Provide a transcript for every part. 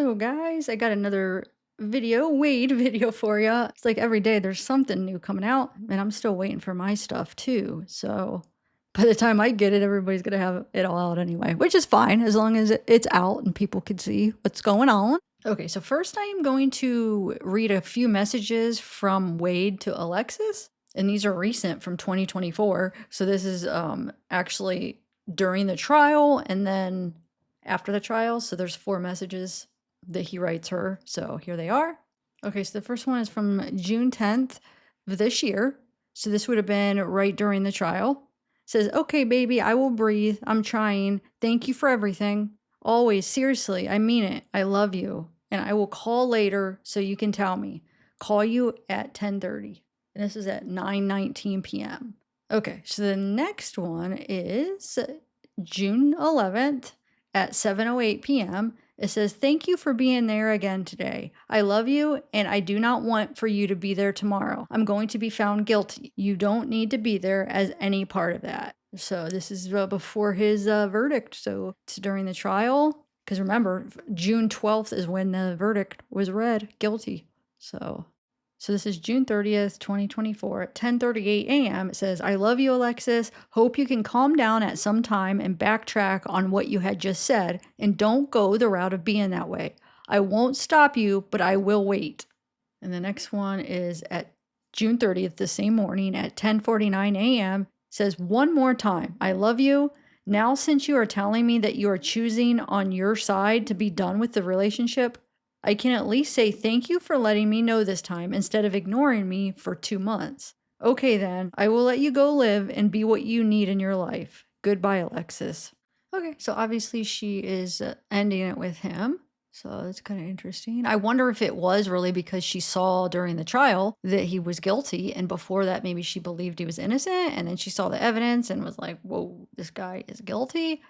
Hello guys, I got another Wade video for you. It's like every day there's something new coming out, and I'm still waiting for my stuff too. So by the time I get it, everybody's gonna have it all out anyway, which is fine as long as it's out and people can see what's going on. Okay, so first I am going to read a few messages from Wade to Alexis, and these are recent from 2024. So this is actually during the trial and then after the trial. So there's 4 messages that he writes her. So here they are. Okay, so the first one is from June 10th of this year. So this would have been right during the trial. It says, "Okay, baby, I will breathe. I'm trying. Thank you for everything. Always, seriously, I mean it. I love you. And I will call later so you can tell me. Call you at 10:30. And this is at 9:19 p.m. Okay, so the next one is June 11th at 7:08 p.m. It says, "Thank you for being there again today. I love you and I do not want for you to be there tomorrow. I'm going to be found guilty. You don't need to be there as any part of that." So this is before his verdict. So it's during the trial. Because remember, June 12th is when the verdict was read, guilty. So this is June 30th, 2024 at 10:38 a.m. It says, "I love you, Alexis. Hope you can calm down at some time and backtrack on what you had just said and don't go the route of being that way. I won't stop you, but I will wait." And the next one is at June 30th, the same morning at 10:49 a.m. It says, "One more time. I love you. Now, since you are telling me that you are choosing on your side to be done with the relationship, I can at least say thank you for letting me know this time instead of ignoring me for 2 months. Okay then, I will let you go live and be what you need in your life. Goodbye, Alexis." Okay, so obviously she is ending it with him. So that's kind of interesting. I wonder if it was really because she saw during the trial that he was guilty, and before that, maybe she believed he was innocent, and then she saw the evidence and was like, whoa, this guy is guilty.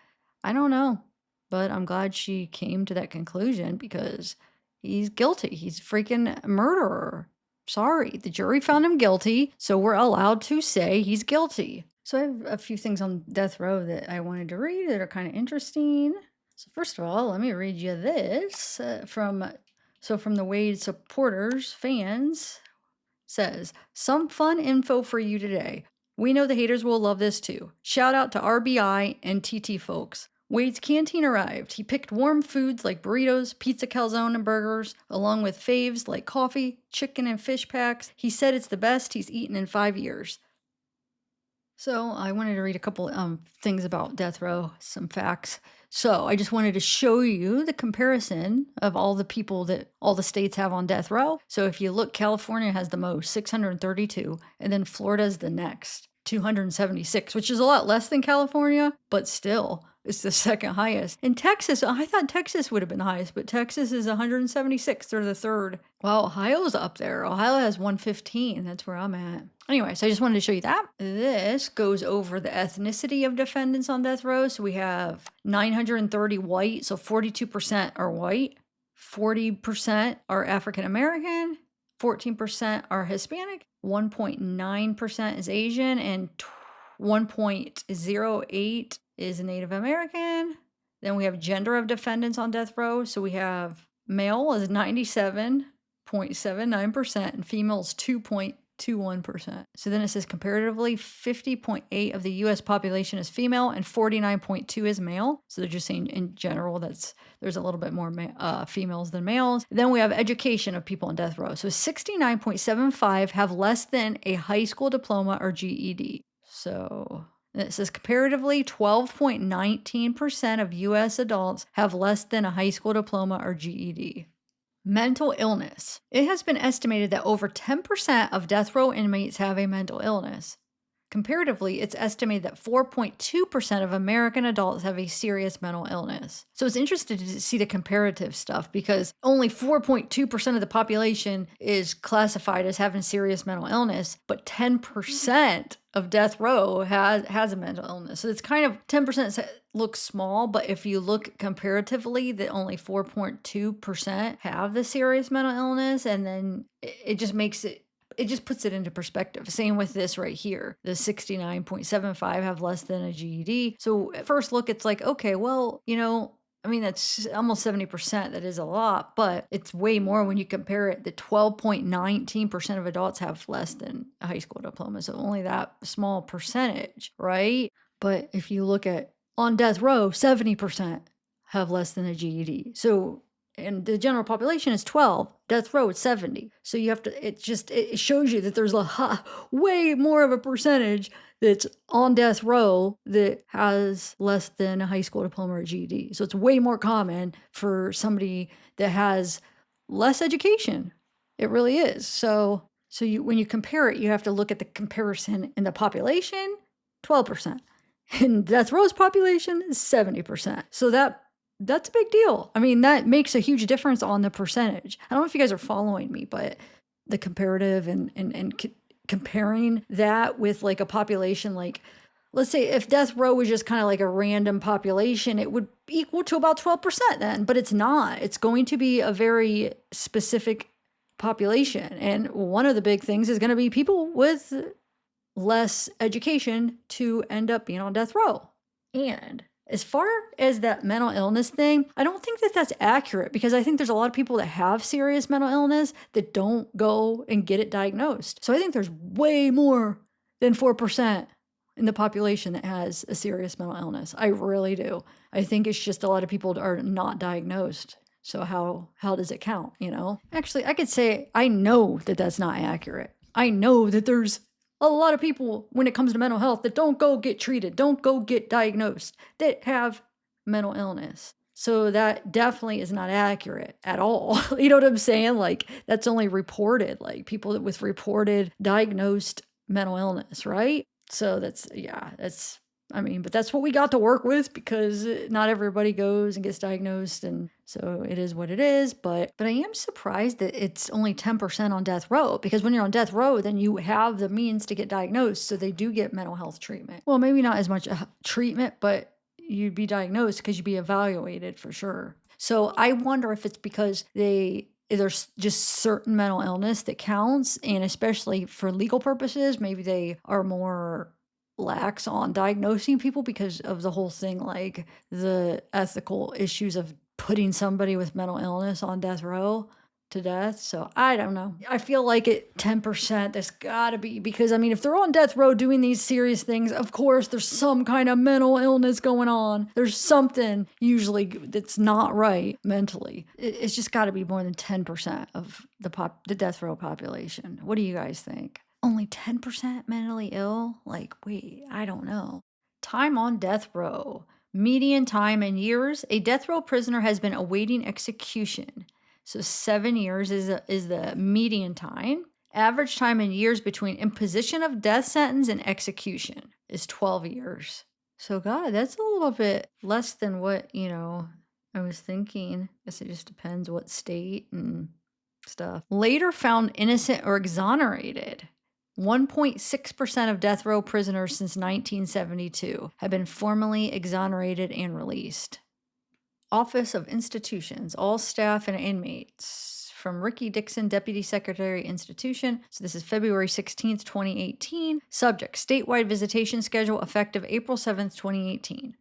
I don't know. But I'm glad she came to that conclusion because he's guilty. He's a freaking murderer. Sorry, the jury found him guilty, so we're allowed to say he's guilty. So I have a few things on death row that I wanted to read that are kind of interesting. So first of all, let me read you this from the Wade supporters, fans, says, "Some fun info for you today. We know the haters will love this too. Shout out to RBI and TT folks. Wade's canteen arrived. He picked warm foods like burritos, pizza calzone, and burgers, along with faves like coffee, chicken, and fish packs. He said it's the best he's eaten in 5 years." So I wanted to read a couple things about death row, some facts. So I just wanted to show you the comparison of all the people that all the states have on death row. So if you look, California has the most, 632, and then Florida's the next, 276, which is a lot less than California, but still it's the second highest. In Texas, I thought Texas would have been the highest, but Texas is 176. They're the third. Wow, Ohio's up there. Ohio has 115. That's where I'm at. Anyway, so I just wanted to show you that. This goes over the ethnicity of defendants on death row. So we have 930 white, so 42% are white, 40% are African American, 14% are Hispanic, 1.9% is Asian, and 1.08 is Native American. Then we have gender of defendants on death row. So we have male is 97.79% and female is 2.21%. So then it says comparatively 50.8 of the US population is female and 49.2 is male. So they're just saying in general there's a little bit more females than males. Then we have education of people on death row. So 69.75 have less than a high school diploma or GED. So it says comparatively 12.19% of US adults have less than a high school diploma or GED. Mental illness. It has been estimated that over 10% of death row inmates have a mental illness. Comparatively, it's estimated that 4.2% of American adults have a serious mental illness. So it's interesting to see the comparative stuff because only 4.2% of the population is classified as having serious mental illness, but 10% of death row has a mental illness. So it's kind of 10% looks small, but if you look comparatively, that only 4.2% have the serious mental illness, and then it just makes it just puts it into perspective. Same with this right here. The 69.75 have less than a GED. So at first look, it's like, okay, well, I mean, that's almost 70%. That is a lot, but it's way more when you compare it. The 12.19% of adults have less than a high school diploma. So only that small percentage, right? But if you look at on death row, 70% have less than a GED. So, and the general population is 12, death row it's 70. So you have to, it shows you that there's way more of a percentage that's on death row that has less than a high school diploma or GED. So it's way more common for somebody that has less education. It really is. So when you compare it, you have to look at the comparison in the population, 12%. And death row's population is 70%. So that's a big deal. I mean, that makes a huge difference on the percentage. I don't know if you guys are following me, but the comparative and comparing that with like a population, like let's say if death row was just kind of like a random population, it would equal to about 12% then, but it's not. It's going to be a very specific population. And one of the big things is going to be people with less education to end up being on death row. And as far as that mental illness thing, I don't think that that's accurate because I think there's a lot of people that have serious mental illness that don't go and get it diagnosed. So I think there's way more than 4% in the population that has a serious mental illness. I really do. I think it's just a lot of people are not diagnosed. So how does it count, you know? Actually, I could say I know that that's not accurate. I know that there's a lot of people when it comes to mental health that don't go get treated, don't go get diagnosed, that have mental illness. So that definitely is not accurate at all. You know what I'm saying? Like that's only reported, like people with reported diagnosed mental illness, right? So but that's what we got to work with because not everybody goes and gets diagnosed. And so it is what it is. But I am surprised that it's only 10% on death row because when you're on death row, then you have the means to get diagnosed. So they do get mental health treatment. Well, maybe not as much treatment, but you'd be diagnosed because you'd be evaluated for sure. So I wonder if it's because there's just certain mental illness that counts. And especially for legal purposes, maybe they are more lax on diagnosing people because of the whole thing, like the ethical issues of putting somebody with mental illness on death row to death. So I don't know. I feel like 10%, there's gotta be, because I mean, if they're on death row doing these serious things, of course there's some kind of mental illness going on. There's something usually that's not right mentally. It's just gotta be more than 10% of the death row population. What do you guys think? Only 10% mentally ill? Like, wait, I don't know. Time on death row. Median time in years. A death row prisoner has been awaiting execution. So 7 years is the median time. Average time in years between imposition of death sentence and execution is 12 years. So God, that's a little bit less than what, I was thinking. I guess it just depends what state and stuff. Later found innocent or exonerated. 1.6% of death row prisoners since 1972 have been formally exonerated and released. Office of Institutions, all staff and inmates. From Ricky Dixon, Deputy Secretary, Institution. So this is February 16th, 2018. Subject, statewide visitation schedule effective April 7th, 2018.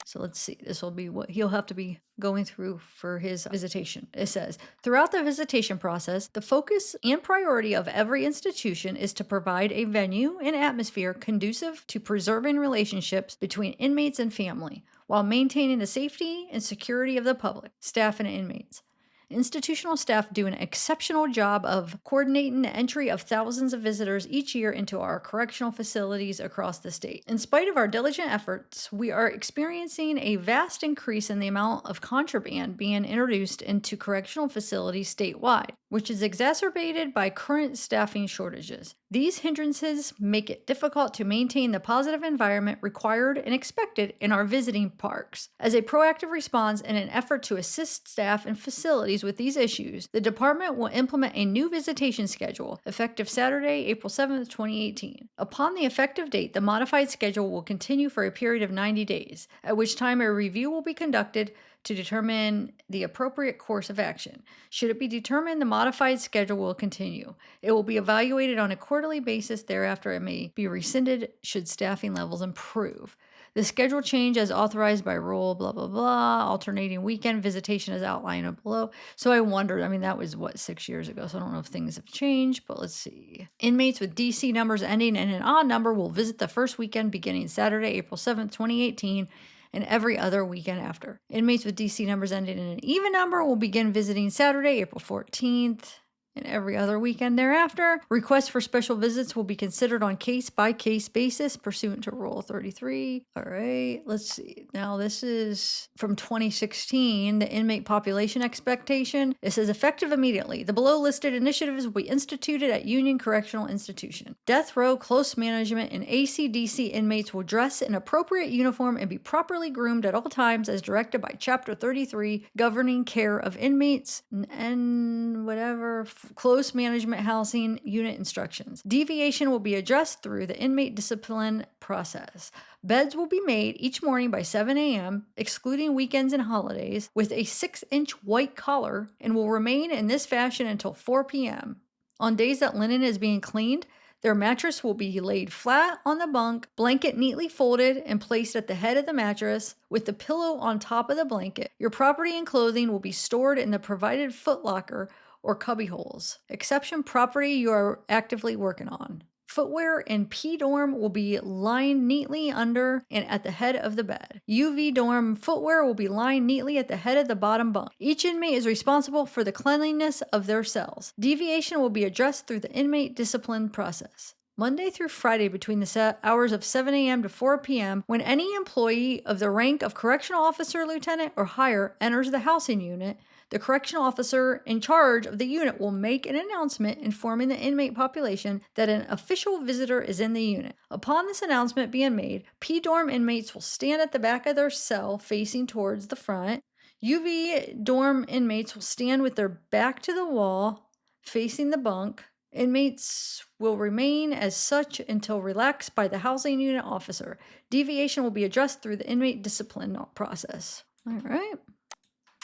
So let's see, this will be what he'll have to be going through for his visitation. It says, throughout the visitation process, the focus and priority of every institution is to provide a venue and atmosphere conducive to preserving relationships between inmates and family, while maintaining the safety and security of the public, staff, and inmates. Institutional staff do an exceptional job of coordinating the entry of thousands of visitors each year into our correctional facilities across the state. In spite of our diligent efforts, we are experiencing a vast increase in the amount of contraband being introduced into correctional facilities statewide, which is exacerbated by current staffing shortages. These hindrances make it difficult to maintain the positive environment required and expected in our visiting parks. As a proactive response in an effort to assist staff and facilities with these issues, the department will implement a new visitation schedule effective Saturday, April 7th, 2018. Upon the effective date, the modified schedule will continue for a period of 90 days, at which time a review will be conducted to determine the appropriate course of action. Should it be determined the modified schedule will continue, it will be evaluated on a quarterly basis. Thereafter, it may be rescinded should staffing levels improve. The schedule change as authorized by rule, blah, blah, blah. Alternating weekend visitation is outlined below. So I wondered, I mean, that was what, 6 years ago. So I don't know if things have changed, but let's see. Inmates with DC numbers ending in an odd number will visit the first weekend beginning Saturday, April 7th, 2018, and every other weekend after. Inmates with DC numbers ending in an even number will begin visiting Saturday, April 14th, and every other weekend thereafter. Requests for special visits will be considered on case-by-case basis pursuant to Rule 33. All right, let's see. Now this is from 2016, the inmate population expectation. It says effective immediately. The below listed initiatives will be instituted at Union Correctional Institution. Death row, close management, and ACDC inmates will dress in appropriate uniform and be properly groomed at all times as directed by Chapter 33 governing care of inmates and whatever close management housing unit instructions. Deviation will be addressed through the inmate discipline process. Beds will be made each morning by 7 a.m., excluding weekends and holidays, with a 6-inch white collar and will remain in this fashion until 4 p.m. On days that linen is being cleaned, their mattress will be laid flat on the bunk, blanket neatly folded and placed at the head of the mattress with the pillow on top of the blanket. Your property and clothing will be stored in the provided footlocker or cubby holes. Exception property you are actively working on. Footwear in P dorm will be lined neatly under and at the head of the bed. UV dorm footwear will be lined neatly at the head of the bottom bunk. Each inmate is responsible for the cleanliness of their cells. Deviation will be addressed through the inmate discipline process. Monday through Friday between the hours of 7 a.m. to 4 p.m., when any employee of the rank of correctional officer, lieutenant, or higher enters the housing unit, the correctional officer in charge of the unit will make an announcement informing the inmate population that an official visitor is in the unit. Upon this announcement being made, P-dorm inmates will stand at the back of their cell facing towards the front. UV dorm inmates will stand with their back to the wall facing the bunk. Inmates will remain as such until relaxed by the housing unit officer. Deviation will be addressed through the inmate discipline process. All right.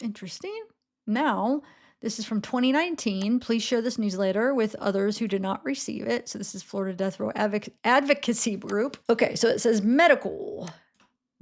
Interesting. Now, this is from 2019. Please share this newsletter with others who did not receive it. So this is Florida Death Row Advocacy Group. Okay, so it says medical.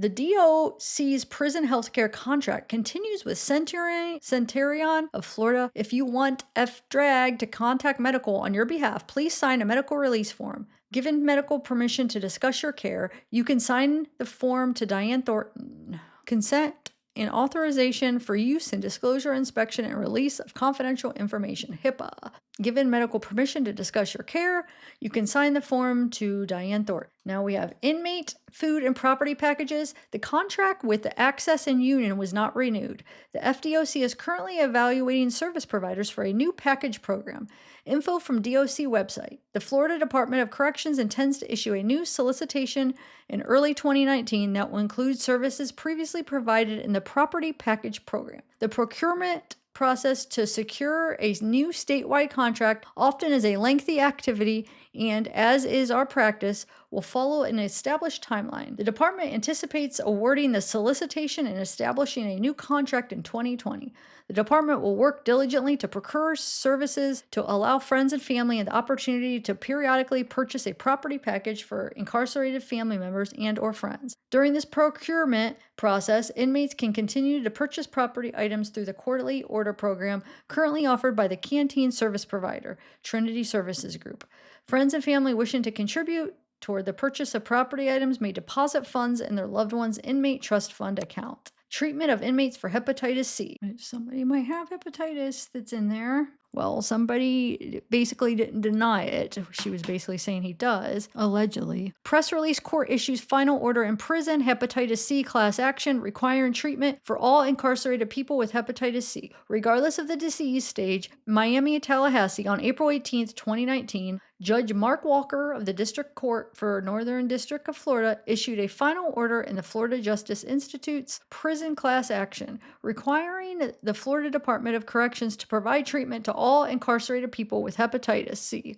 The DOC's prison healthcare contract continues with Centurion of Florida. If you want FDRAG to contact medical on your behalf, please sign a medical release form. Given medical permission to discuss your care, you can sign the form to Diane Thornton. Consent and authorization for use and disclosure, inspection, and release of confidential information, HIPAA. Given medical permission to discuss your care, you can sign the form to Diane Thornton. Now we have inmate, food, and property packages. The contract with the Access and Union was not renewed. The FDOC is currently evaluating service providers for a new package program. Info from DOC website. The Florida Department of Corrections intends to issue a new solicitation in early 2019 that will include services previously provided in the property package program. The procurement process to secure a new statewide contract often is a lengthy activity and, as is our practice, will follow an established timeline. The department anticipates awarding the solicitation and establishing a new contract in 2020. The department will work diligently to procure services to allow friends and family the opportunity to periodically purchase a property package for incarcerated family members and or friends. During this procurement process, inmates can continue to purchase property items through the quarterly order program currently offered by the Canteen Service Provider, Trinity Services Group. Friends and family wishing to contribute toward the purchase of property items may deposit funds in their loved one's inmate trust fund account. Treatment of inmates for hepatitis C. Somebody might have hepatitis that's in there. Well, somebody basically didn't deny it. She was basically saying he does, allegedly. Press release: court issues final order in prison, hepatitis C class action requiring treatment for all incarcerated people with hepatitis C, regardless of the disease stage. Miami, Tallahassee, on April 18th, 2019, Judge Mark Walker of the District Court for Northern District of Florida issued a final order in the Florida Justice Institute's prison class action, requiring the Florida Department of Corrections to provide treatment to all incarcerated people with hepatitis C,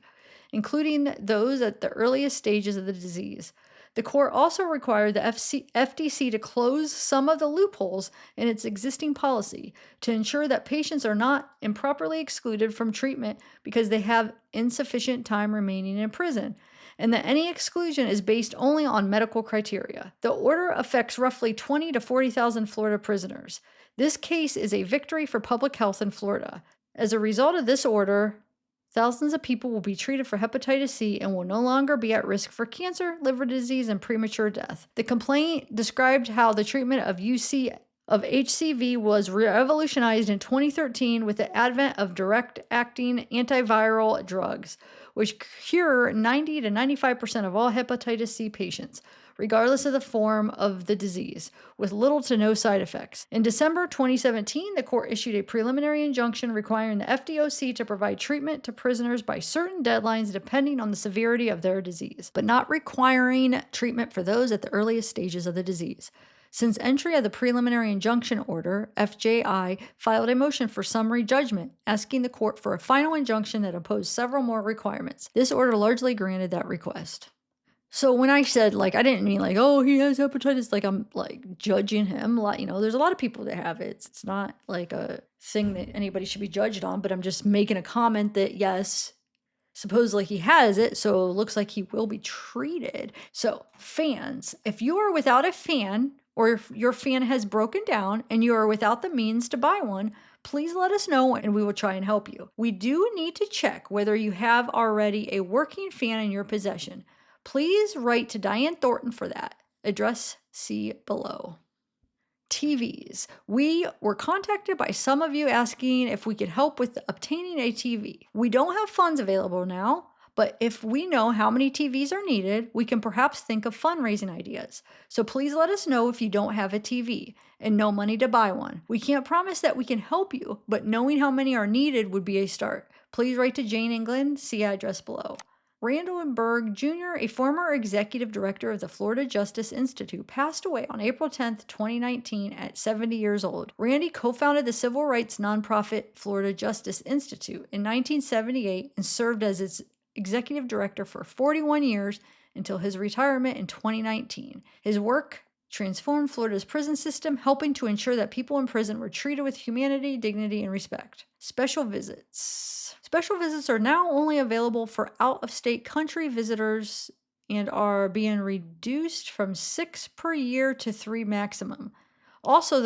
including those at the earliest stages of the disease. The court also required the FDC to close some of the loopholes in its existing policy to ensure that patients are not improperly excluded from treatment because they have insufficient time remaining in prison. and that any exclusion is based only on medical criteria. The order affects roughly 20 to 40,000 Florida prisoners. This case is a victory for public health in Florida. As a result of this order, thousands of people will be treated for hepatitis C and will no longer be at risk for cancer, liver disease, and premature death. The complaint described how the treatment of HCV was revolutionized in 2013 with the advent of direct-acting antiviral drugs, which cure 90 to 95% of all hepatitis C patients, regardless of the form of the disease, with little to no side effects. In December 2017, the court issued a preliminary injunction requiring the FDOC to provide treatment to prisoners by certain deadlines depending on the severity of their disease, but not requiring treatment for those at the earliest stages of the disease. Since entry of the preliminary injunction order, FJI filed a motion for summary judgment, asking the court for a final injunction that imposed several more requirements. This order largely granted that request. So when I said, I didn't mean oh, he has hepatitis, I'm judging him. There's a lot of people that have it. It's not a thing that anybody should be judged on, but I'm just making a comment that yes, supposedly he has it, so it looks like he will be treated. So fans, if you are without a fan, or if your fan has broken down and you are without the means to buy one, please let us know and we will try and help you. We do need to check whether you have already a working fan in your possession. Please write to Diane Thornton for that. Address see below. TVs. We were contacted by some of you asking if we could help with obtaining a TV. We don't have funds available now, but if we know how many TVs are needed, we can perhaps think of fundraising ideas. So please let us know if you don't have a TV and no money to buy one. We can't promise that we can help you, but knowing how many are needed would be a start. Please write to Jane England, see address below. Randall Berg Jr., a former executive director of the Florida Justice Institute, passed away on April 10, 2019 at 70 years old. Randy co-founded the civil rights nonprofit Florida Justice Institute in 1978 and served as its executive director for 41 years until his retirement in 2019. His work transformed Florida's prison system, helping to ensure that people in prison were treated with humanity, dignity, and respect. Special visits. Special visits are now only available for out-of-state country visitors and are being reduced from 6 per year to 3 maximum. Also,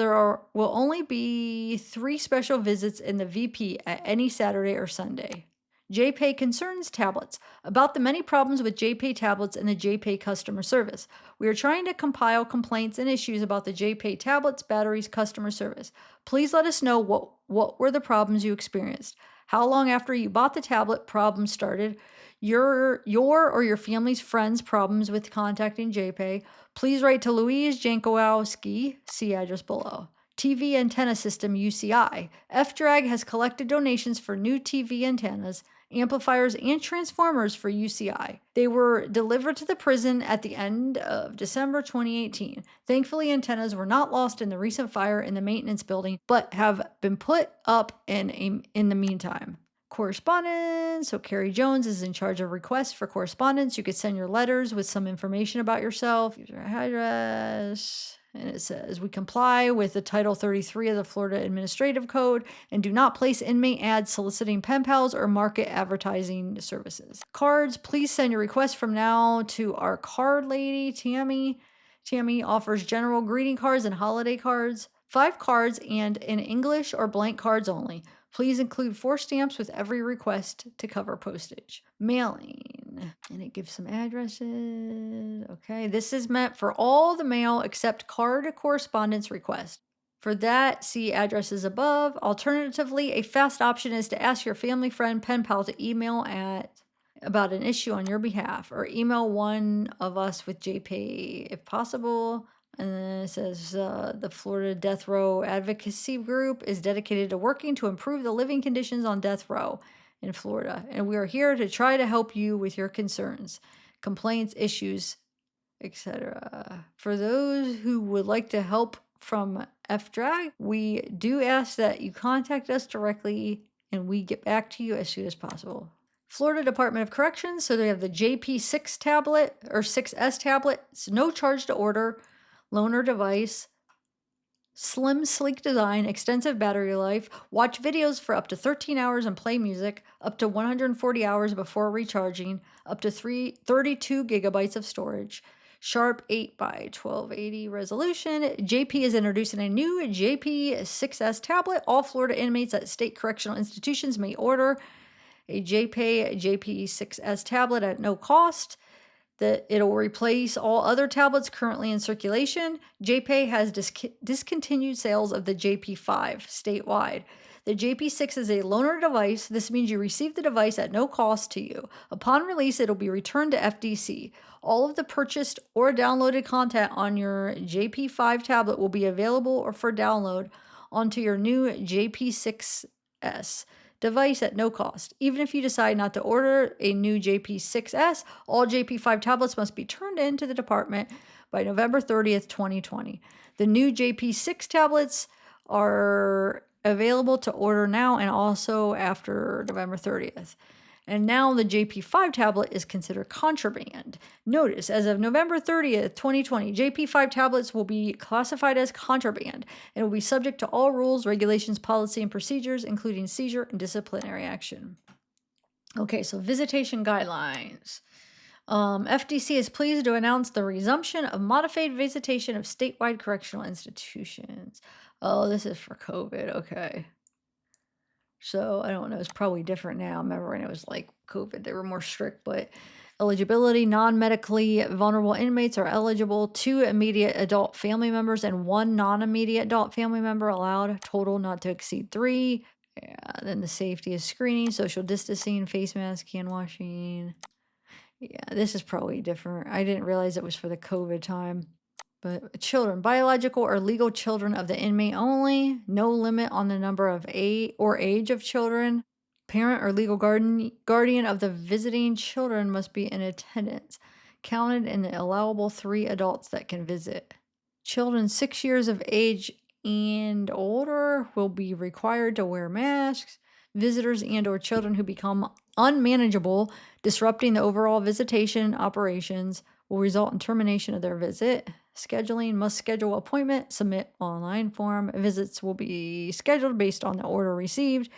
will only be 3 special visits in the VP at any Saturday or Sunday. JPay concerns tablets. About the many problems with JPay tablets and the JPay customer service. We are trying to compile complaints and issues about the JPay tablets, batteries, customer service. Please let us know what were the problems you experienced. How long after you bought the tablet problems started, your or your family's friends' problems with contacting JPay. Please write to Louise Jankowski, see address below. TV antenna system UCI. FDRAG has collected donations for new TV antennas, amplifiers, and transformers for UCI. They were delivered to the prison at the end of December 2018. Thankfully, antennas were not lost in the recent fire in the maintenance building, but have been put up in the meantime. Correspondence. So Carrie Jones is in charge of requests for correspondence. You could send your letters with some information about yourself. Use your address. And it says, we comply with the Title 33 of the Florida Administrative Code and do not place inmate ads soliciting pen pals or market advertising services. Cards, please send your request from now to our card lady, Tammy. Tammy offers general greeting cards and holiday cards. 5 cards and in English or blank cards only. Please include 4 stamps with every request to cover postage. Mailing. And it gives some addresses. Okay, this is meant for all the mail except card correspondence request. For that, see addresses above. Alternatively, a fast option is to ask your family, friend, pen pal to email about an issue on your behalf, or email one of us with JPay if possible. And then it says the Florida Death Row Advocacy Group is dedicated to working to improve the living conditions on death row in Florida. And we are here to try to help you with your concerns, complaints, issues, etc. For those who would like to help from FDRAG, we do ask that you contact us directly and we get back to you as soon as possible. Florida Department of Corrections, so they have the JP6 tablet or 6S tablet. It's no charge to order. Loaner device. Slim, sleek design, extensive battery life, watch videos for up to 13 hours and play music, up to 140 hours before recharging, up to 32 gigabytes of storage, sharp 8 by 1280 resolution. JP is introducing a new JP6S tablet. All Florida inmates at state correctional institutions may order a JP6S tablet at no cost. That it'll replace all other tablets currently in circulation. JPay has discontinued sales of the JP5 statewide. The JP6 is a loaner device. This means you receive the device at no cost to you. Upon release, it'll be returned to FDC. All of the purchased or downloaded content on your JP5 tablet will be available or for download onto your new JP6S device at no cost. Even if you decide not to order a new JP6S, all JP5 tablets must be turned in to the department by November 30th, 2020. The new JP6 tablets are available to order now and also after November 30th. And now the JP5 tablet is considered contraband. Notice, as of November 30th, 2020, JP5 tablets will be classified as contraband and will be subject to all rules, regulations, policy, and procedures, including seizure and disciplinary action. Okay, so visitation guidelines. FDC is pleased to announce the resumption of modified visitation of statewide correctional institutions. Oh, this is for COVID. Okay. So I don't know, it's probably different now. I remember when it was like COVID, they were more strict, but eligibility, non-medically vulnerable inmates are eligible, 2 immediate adult family members and 1 non-immediate adult family member allowed, total not to exceed 3. Yeah, then the safety is screening, social distancing, face mask, hand washing. Yeah, this is probably different. I didn't realize it was for the COVID time. But children, biological or legal children of the inmate only, no limit on the number of age of children. Parent or legal guardian of the visiting children must be in attendance, counted in the allowable 3 adults that can visit. Children 6 years of age and older will be required to wear masks. Visitors and or children who become unmanageable, disrupting the overall visitation operations, will result in termination of their visit. Scheduling must schedule appointment, submit online form. Visits will be scheduled based on the order received.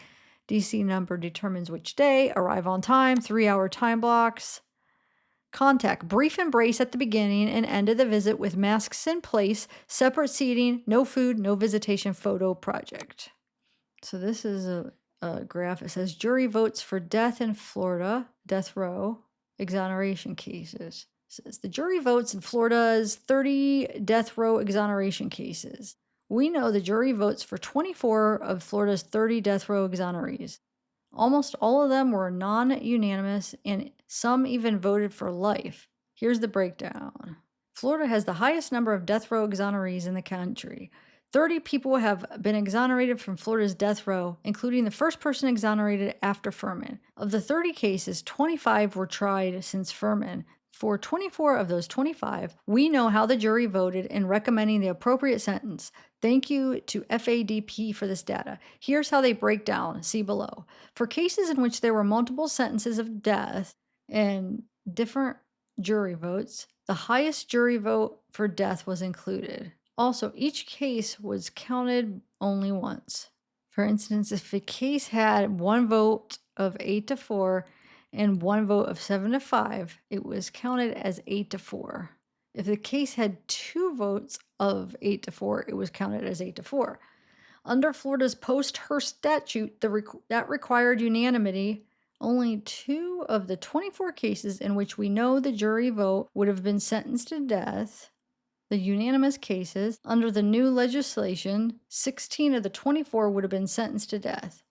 DC number determines which day. Arrive on time, 3-hour time blocks. Contact, brief embrace at the beginning and end of the visit with masks in place, separate seating, no food, no visitation photo project. So this is a graph. It says jury votes for death in Florida, death row, exoneration cases. It says the jury votes in Florida's 30 death row exoneration cases. We know the jury votes for 24 of Florida's 30 death row exonerees. Almost all of them were non-unanimous, and some even voted for life. Here's the breakdown. Florida has the highest number of death row exonerees in the country. 30 people have been exonerated from Florida's death row, including the first person exonerated after Furman. Of the 30 cases, 25 were tried since Furman. For 24 of those 25, we know how the jury voted in recommending the appropriate sentence. Thank you to FADP for this data. Here's how they break down. See below. For cases in which there were multiple sentences of death and different jury votes, the highest jury vote for death was included. Also, each case was counted only once. For instance, if a case had 1 vote of 8-4 and 1 vote of 7-5, it was counted as 8-4. If the case had 2 votes of 8-4, it was counted as 8-4. Under Florida's post-Hearst statute, that required unanimity. Only 2 of the 24 cases in which we know the jury vote would have been sentenced to death, the unanimous cases, under the new legislation, 16 of the 24 would have been sentenced to death.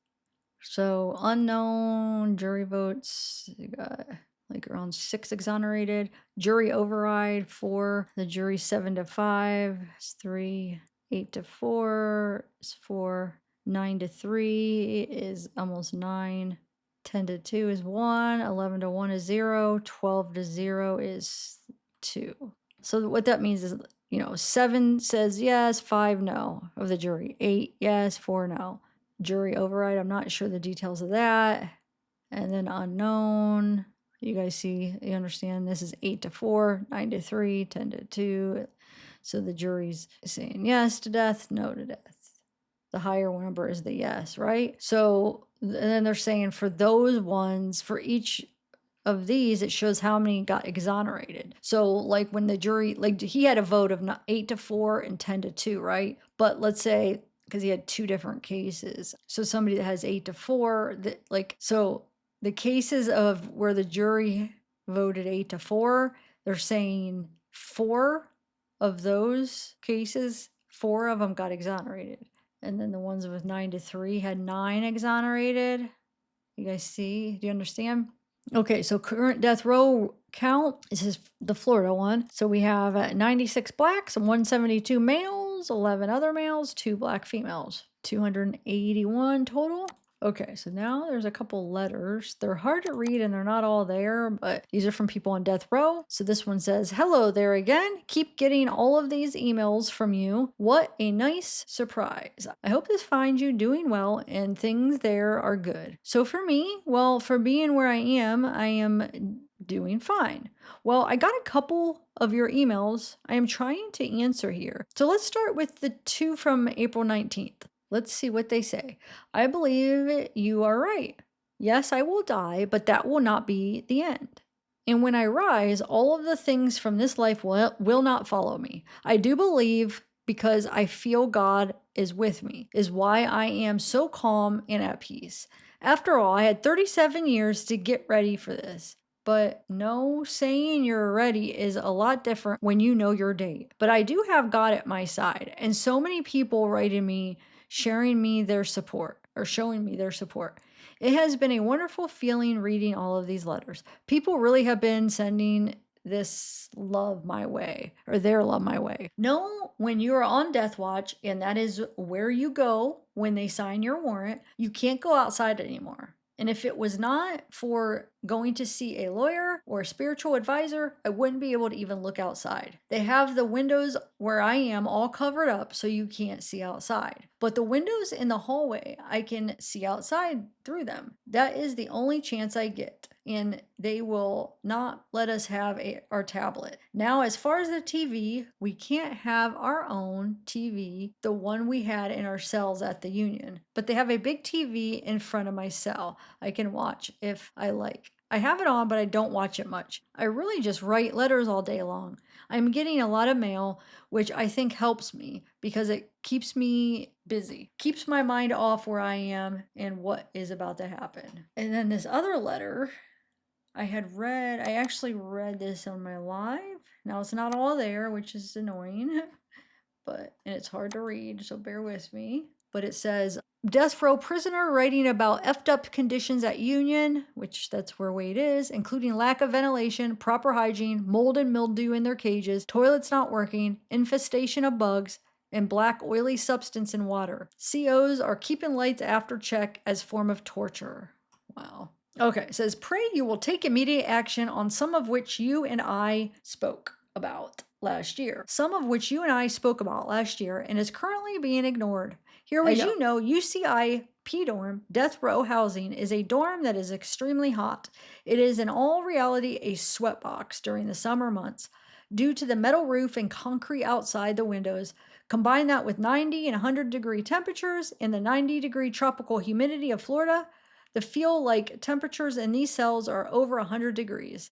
So unknown jury votes, you got like around 6 exonerated. Jury override 4. The jury 7-5 is 3. 8-4 is 4. 9-3 is almost 9. 10-2 is 1. 11-1 is 0. 12-0 is 2. So what that means is, 7 says yes, 5 no of the jury. 8 yes, 4 no. Jury override, I'm not sure the details of that. And then unknown, you guys see, you understand this is 8-4, 9-3, 10-2. So the jury's saying yes to death, no to death. The higher number is the yes, right? So and then they're saying for those ones, for each of these, it shows how many got exonerated. So like when the jury, like he had a vote of 8-4 and 10-2, right? But let's say, because he had two different cases. So somebody that has 8-4, that like, so the cases of where the jury voted 8-4, they're saying 4 of those cases, 4 of them got exonerated. And then the ones with 9-3 had 9 exonerated. You guys see? Do you understand? Okay, so current death row count, this is the Florida one. So we have 96 blacks and 172 males, 11 other males, 2 black females, 281 total. Okay, so now there's a couple letters. They're hard to read and they're not all there, but these are from people on death row. So this one says, "Hello there again. Keep getting all of these emails from you. What a nice surprise. I hope this finds you doing well and things there are good. So for me, well, for being where I am doing fine. Well, I got a couple of your emails I am trying to answer here. So let's start with the 2 from April 19th. Let's see what they say. I believe you are right. Yes, I will die, but that will not be the end. And when I rise, all of the things from this life will not follow me. I do believe because I feel God is with me, is why I am so calm and at peace. After all, I had 37 years to get ready for this. But no, saying you're ready is a lot different when you know your date. But I do have God at my side, and so many people writing me, sharing me their support or showing me their support. It has been a wonderful feeling reading all of these letters. People really have been sending this love my way or their love my way. Know when you are on death watch, and that is where you go when they sign your warrant, you can't go outside anymore. And if it was not for going to see a lawyer or a spiritual advisor, I wouldn't be able to even look outside. They have the windows where I am all covered up so you can't see outside. But the windows in the hallway, I can see outside through them. That is the only chance I get. And they will not let us have our tablet. Now, as far as the TV, we can't have our own TV, the one we had in our cells at the union. But they have a big TV in front of my cell. I can watch if I like. I have it on, but I don't watch it much. I really just write letters all day long. I'm getting a lot of mail, which I think helps me because it keeps me busy, keeps my mind off where I am and what is about to happen. And then this other letter I actually read this on my live. Now it's not all there, which is annoying, and it's hard to read, so bear with me. But it says, death row prisoner writing about effed up conditions at Union, which that's where Wade is, including lack of ventilation, proper hygiene, mold and mildew in their cages, toilets not working, infestation of bugs, and black oily substance in water. COs are keeping lights after check as form of torture. Wow. Okay, it says, pray you will take immediate action on some of which you and I spoke about last year. Some of which you and I spoke about last year and is currently being ignored. Here we go. As you know, UCI P dorm, death row housing, is a dorm that is extremely hot. It is in all reality a sweatbox during the summer months. Due to the metal roof and concrete outside the windows, combine that with 90 and 100-degree temperatures and the 90-degree tropical humidity of Florida, the feel like temperatures in these cells are over 100 degrees.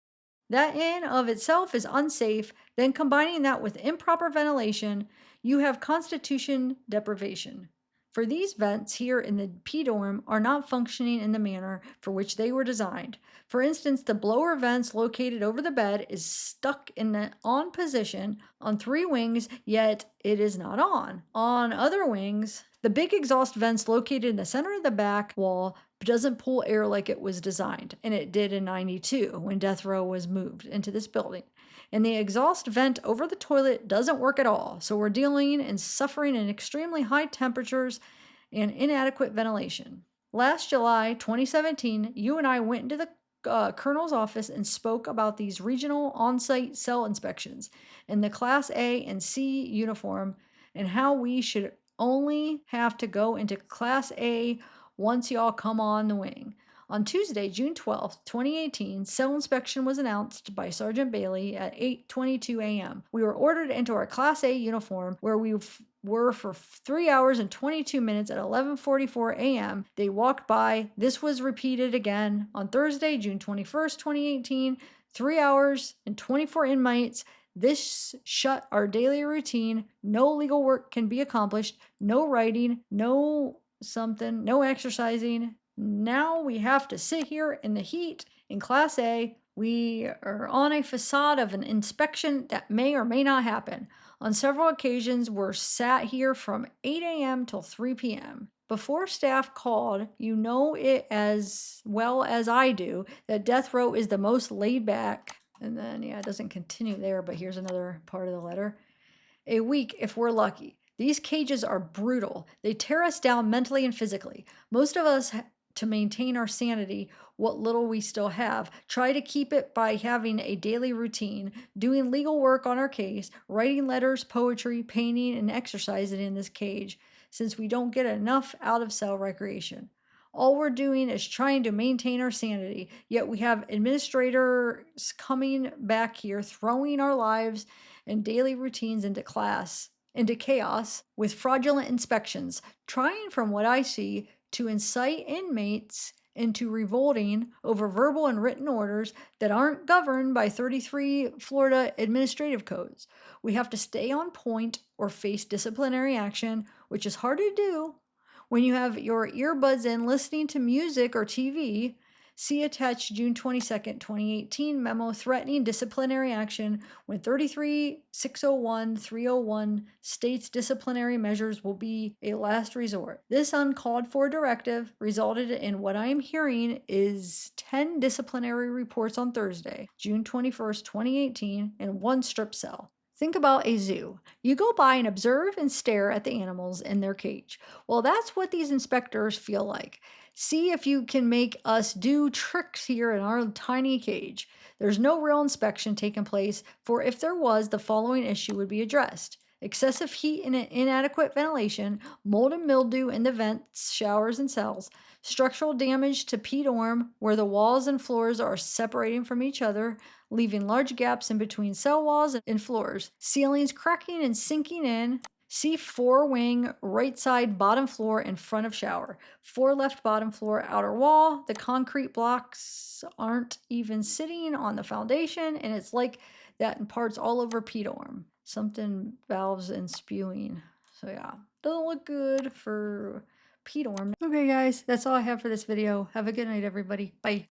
That in of itself is unsafe. Then combining that with improper ventilation, you have constitution deprivation. For these vents here in the P dorm are not functioning in the manner for which they were designed. For instance, the blower vents located over the bed is stuck in the on position on 3 wings, yet it is not on. On other wings, the big exhaust vents located in the center of the back wall doesn't pull air like it was designed, and it did in 92 when death row was moved into this building. And the exhaust vent over the toilet doesn't work at all, so we're dealing and suffering in extremely high temperatures and inadequate ventilation. Last July 2017, you and I went into the colonel's office and spoke about these regional on-site cell inspections in the Class A and C uniform and how we should only have to go into Class A once y'all come on the wing. On Tuesday, June 12th, 2018, cell inspection was announced by Sergeant Bailey at 8:22 a.m. We were ordered into our Class A uniform where we were for 3 hours and 22 minutes at 11:44 a.m. They walked by. This was repeated again on Thursday, June 21st, 2018, 3 hours and 24 inmates. This shut our daily routine. No legal work can be accomplished. No writing, no something, no exercising. Now we have to sit here in the heat in Class A. We are on a facade of an inspection that may or may not happen. On several occasions, we're sat here from 8 a.m. till 3 p.m. Before staff called, you know it as well as I do that death row is the most laid back. And then, yeah, it doesn't continue there, but here's another part of the letter. A week if we're lucky. These cages are brutal. They tear us down mentally and physically. Most of us, to maintain our sanity, what little we still have, try to keep it by having a daily routine, doing legal work on our case, writing letters, poetry, painting, and exercising in this cage, since we don't get enough out of cell recreation. All we're doing is trying to maintain our sanity, yet we have administrators coming back here, throwing our lives and daily routines into chaos with fraudulent inspections, trying from what I see to incite inmates into revolting over verbal and written orders that aren't governed by 33 Florida administrative codes. We have to stay on point or face disciplinary action, which is hard to do when you have your earbuds in listening to music or TV. See attached June 22nd, 2018 memo threatening disciplinary action when 33-601-301 states disciplinary measures will be a last resort. This uncalled for directive resulted in what I am hearing is 10 disciplinary reports on Thursday, June 21st, 2018, in one strip cell. Think about a zoo. You go by and observe and stare at the animals in their cage. Well, that's what these inspectors feel like. See if you can make us do tricks here in our tiny cage. There's no real inspection taking place, for if there was, the following issue would be addressed. Excessive heat and inadequate ventilation, mold and mildew in the vents, showers, and cells, structural damage to P dorm where the walls and floors are separating from each other, leaving large gaps in between cell walls and floors, ceilings cracking and sinking in. C4 wing, right side bottom floor in front of shower. 4 left bottom floor outer wall. The concrete blocks aren't even sitting on the foundation, and it's like that in parts all over P dorm. Something valves and spewing. So yeah, doesn't look good for P dorm. Okay guys, that's all I have for this video. Have a good night everybody. Bye.